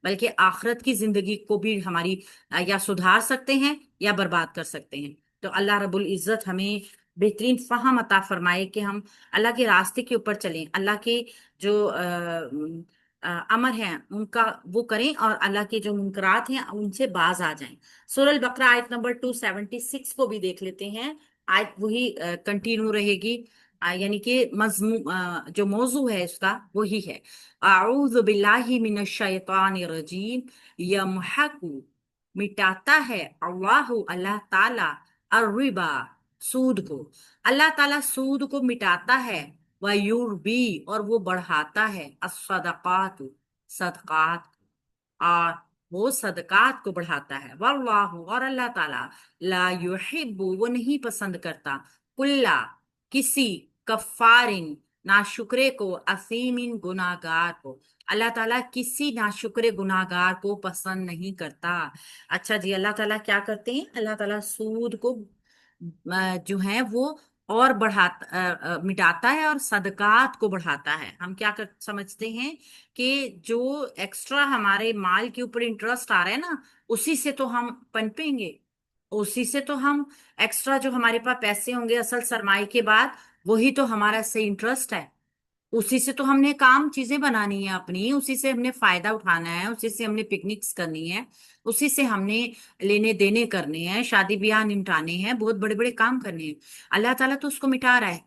بلکہ آخرت کی زندگی کو بھی ہماری یا سدھار سکتے ہیں یا برباد کر سکتے ہیں۔ تو اللہ رب العزت ہمیں بہترین فہم عطا فرمائے کہ ہم اللہ کے راستے کے اوپر چلیں، اللہ کے جو امر ہیں ان کا وہ کریں، اور اللہ کے جو منکرات ہیں ان سے باز آ جائیں۔ سورہ البقرہ آیت نمبر 276 کو بھی دیکھ لیتے ہیں۔ آیت وہی کنٹینیو رہے گی، یعنی کہ مضمون جو موضوع ہے اس کا وہی ہے۔ اعوذ باللہ من الشیطان الرجیم، یمحق مٹاتا ہے اللہ اللہ تعالی الربا سود کو، اللہ تعالیٰ سود کو مٹاتا ہے، وَيُرْبِي اور وہ بڑھاتا ہے، الصدقات صدقات، اور وہ صدقات کو بڑھاتا ہے، واللہ اور اللہ تعالیٰ لا یحب وہ نہیں پسند کرتا، کلا کسی کفارن ناشکرے کو، اثیمن گناہگار کو، اللہ تعالیٰ کسی ناشکرے گناہگار کو پسند نہیں کرتا۔ اچھا جی، اللہ تعالیٰ کیا کرتے ہیں؟ اللہ تعالیٰ سود کو جو ہے وہ اور مٹاتا ہے، اور صدقات کو بڑھاتا ہے۔ ہم کیا سمجھتے ہیں کہ جو ایکسٹرا ہمارے مال کے اوپر انٹرسٹ آ رہا ہے نا، اسی سے تو ہم پنپیں گے، اسی سے تو ہم ایکسٹرا جو ہمارے پاس پیسے ہوں گے اصل سرمائی کے بعد، وہی تو ہمارا صحیح انٹرسٹ ہے، اسی سے تو ہم نے کام چیزیں بنانی ہے اپنی، اسی سے ہم نے فائدہ اٹھانا ہے، اسی سے ہم نے پکنکس کرنی ہے، اسی سے ہم نے لینے دینے کرنے ہیں، شادی بیاہ نمٹانے ہیں، بہت بڑے بڑے کام کرنے ہیں۔ اللہ تعالیٰ تو اس کو مٹا رہا ہے،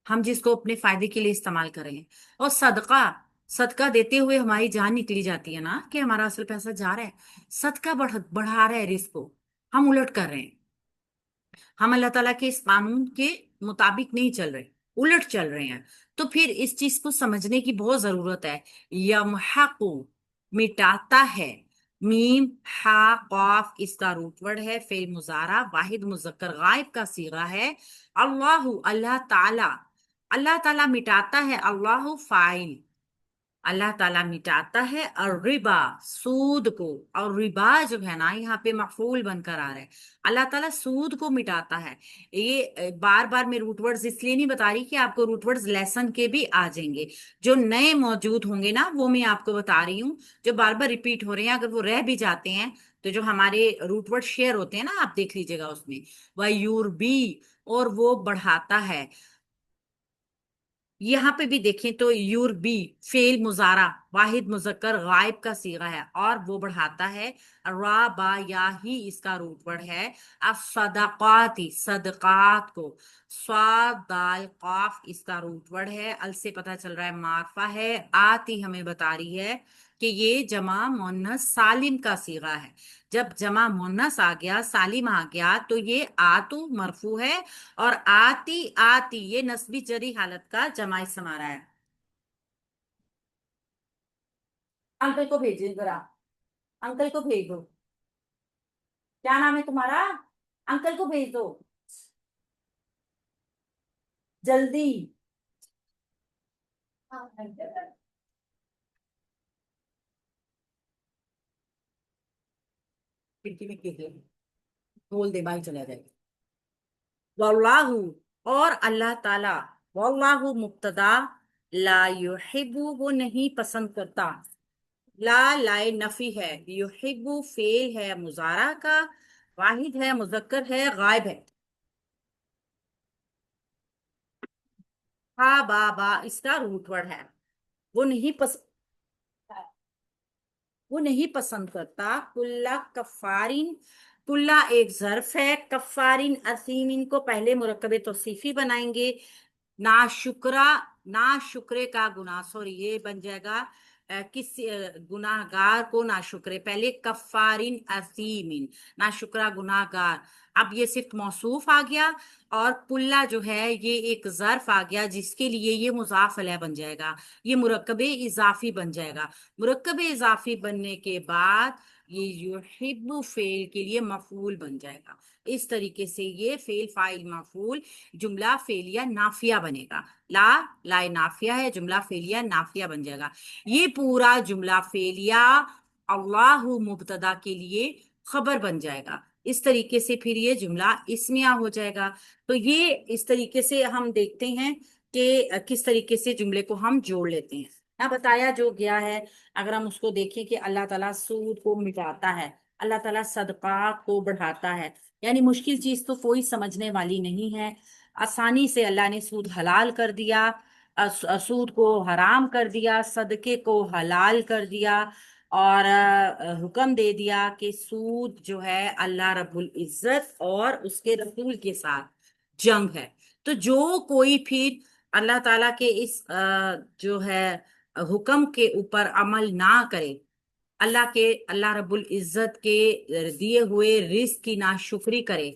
ہم جس کو اپنے فائدے کے لیے استعمال کر رہے ہیں۔ اور صدقہ، صدقہ دیتے ہوئے ہماری جان نکلی جاتی ہے نا، کہ ہمارا اصل پیسہ جا رہا ہے، صدقہ بڑھا رہا ہے رزق کو، ہم الٹ کر رہے ہیں، ہم اللہ تعالیٰ کے اس قانون کے مطابق نہیں چل رہے، الٹ چل رہے ہیں۔ تو پھر اس چیز کو سمجھنے کی بہت ضرورت ہے۔ یمحق مٹاتا ہے، میم ہا قاف اس کا روٹ ورڈ ہے، فعل مضارع واحد مذکر غائب کا صیغہ ہے۔ اللہ اللہ تعالی، اللہ تعالیٰ مٹاتا ہے، اللہ فاعل، اللہ تعالیٰ مٹاتا ہے الربا سود کو، اور ربا جو ہے نا یہاں پہ مفعول بن کر آ رہا ہے، اللہ تعالیٰ سود کو مٹاتا ہے۔ یہ بار بار میں روٹ ورڈز اس لیے نہیں بتا رہی کہ آپ کو روٹ ورڈز لیسن کے بھی آ جائیں گے، جو نئے موجود ہوں گے نا وہ میں آپ کو بتا رہی ہوں، جو بار بار ریپیٹ ہو رہے ہیں اگر وہ رہ بھی جاتے ہیں تو جو ہمارے روٹ ورڈ شیئر ہوتے ہیں نا آپ دیکھ لیجیے گا اس میں، وَيُرْبِي اور وہ بڑھاتا ہے۔ یہاں پہ بھی دیکھیں تو یوربی فعل مضارع واحد مذکر غائب کا صیغہ ہے، اور وہ بڑھاتا ہے، را با یا ہی اس کا روٹ ورڈ ہے، الصدقاتی صدقات کو، صاد دال قاف اس کا روٹ ورڈ ہے، ال سے پتہ چل رہا ہے معرفہ ہے، آتی ہمیں بتا رہی ہے کہ یہ جمع مؤنث سالم کا صیغہ ہے۔ جب جمع مؤنث آ گیا، سالم آ گیا، تو یہ آتو مرفوع ہے، اور آتی آتی یہ نسبی جری حالت کا جمع اسم آ رہا ہے۔ انکل کو بھیجیں ذرا، انکل کو بھیج دو، کیا نام ہے تمہارا؟ انکل کو بھیج دو جلدی۔ کھڑکی میں دیکھ لے، بول دے بھائی چلا جائے۔ واللہ اور اللہ تعالی، واللہ مبتدا، لا یحب وہ نہیں پسند کرتا، لا لائے نفی ہے، یحب فعل ہے مضارع کا، واحد ہے مذکر ہے غائب ہے، ہا با با اس کا روٹ ورڈ ہے، وہ نہیں پسند، وہ نہیں پسند کرتا، کلا کفارین، کلا ایک ظرف ہے، کفارین اثیمین کو پہلے مرکب توصیفی بنائیں گے، نا شکرا، نا شکرے کا گناہ، سوری یہ بن جائے گا کسی گناہ گار کو نا شکرے، پہلے کفارین اثیمین، نا شکرا گناہ گار، اب یہ صرف موصوف آ گیا، اور کلا جو ہے یہ ایک ظرف آ گیا جس کے لیے یہ مضاف الیہ بن جائے گا، یہ مرکب اضافی بن جائے گا، مرکب اضافی بننے کے بعد یہ یحب فعل کے لیے مفعول بن جائے گا۔ اس طریقے سے یہ فعل فاعل مفعول جملہ فعلیہ نافیہ بنے گا، لا لائے نافیہ ہے، جملہ فعلیہ نافیہ بن جائے گا۔ یہ پورا جملہ فعلیہ اللہ مبتدا کے لیے خبر بن جائے گا، اس طریقے سے پھر یہ جملہ اسمیہ ہو جائے گا۔ تو یہ اس طریقے سے ہم دیکھتے ہیں کہ کس طریقے سے جملے کو ہم جوڑ لیتے ہیں۔ یہاں بتایا جو گیا ہے، اگر ہم اس کو دیکھیں کہ اللہ تعالیٰ سود کو مٹاتا ہے، اللہ تعالیٰ صدقات کو بڑھاتا ہے، یعنی مشکل چیز تو کوئی سمجھنے والی نہیں ہے۔ آسانی سے اللہ نے سود حلال کر دیا، سود کو حرام کر دیا، صدقے کو حلال کر دیا، اور حکم دے دیا کہ سود جو ہے اللہ رب العزت اور اس کے رسول کے ساتھ جنگ ہے۔ تو جو کوئی پھر اللہ تعالیٰ کے اس جو ہے حکم کے اوپر عمل نہ کرے، اللہ رب العزت کے دیے ہوئے رزق کی ناشکری کرے،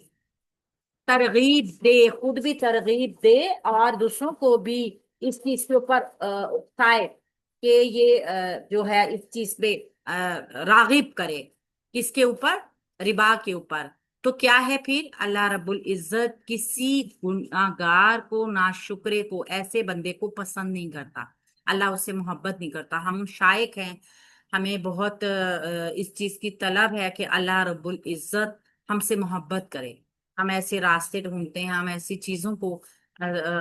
ترغیب دے، خود بھی ترغیب دے اور دوسروں کو بھی اس چیز کے اوپر اکسائے کہ یہ جو ہے اس چیز پہ راغب کرے، کس کے اوپر؟ ربا کے اوپر۔ تو کیا ہے پھر؟ اللہ رب العزت کسی گناہگار کو، ناشکرے کو، ایسے بندے کو پسند نہیں کرتا، اللہ اس سے محبت نہیں کرتا۔ ہم شائق ہیں، ہمیں بہت اس چیز کی طلب ہے کہ اللہ رب العزت ہم سے محبت کرے۔ ہم ایسے راستے ڈھونڈتے ہیں، ہم ایسی چیزوں کو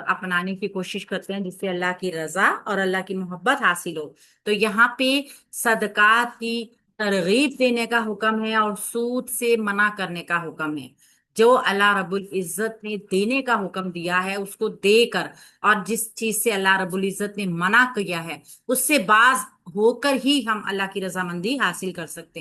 اپنانے کی کوشش کرتے ہیں جس سے اللہ کی رضا اور اللہ کی محبت حاصل ہو۔ تو یہاں پہ صدقات کی ترغیب دینے کا حکم ہے اور سود سے منع کرنے کا حکم ہے۔ جو اللہ رب العزت نے دینے کا حکم دیا ہے اس کو دے کر، اور جس چیز سے اللہ رب العزت نے منع کیا ہے اس سے باز ہو کر ہی ہم اللہ کی رضامندی حاصل کر سکتے ہیں۔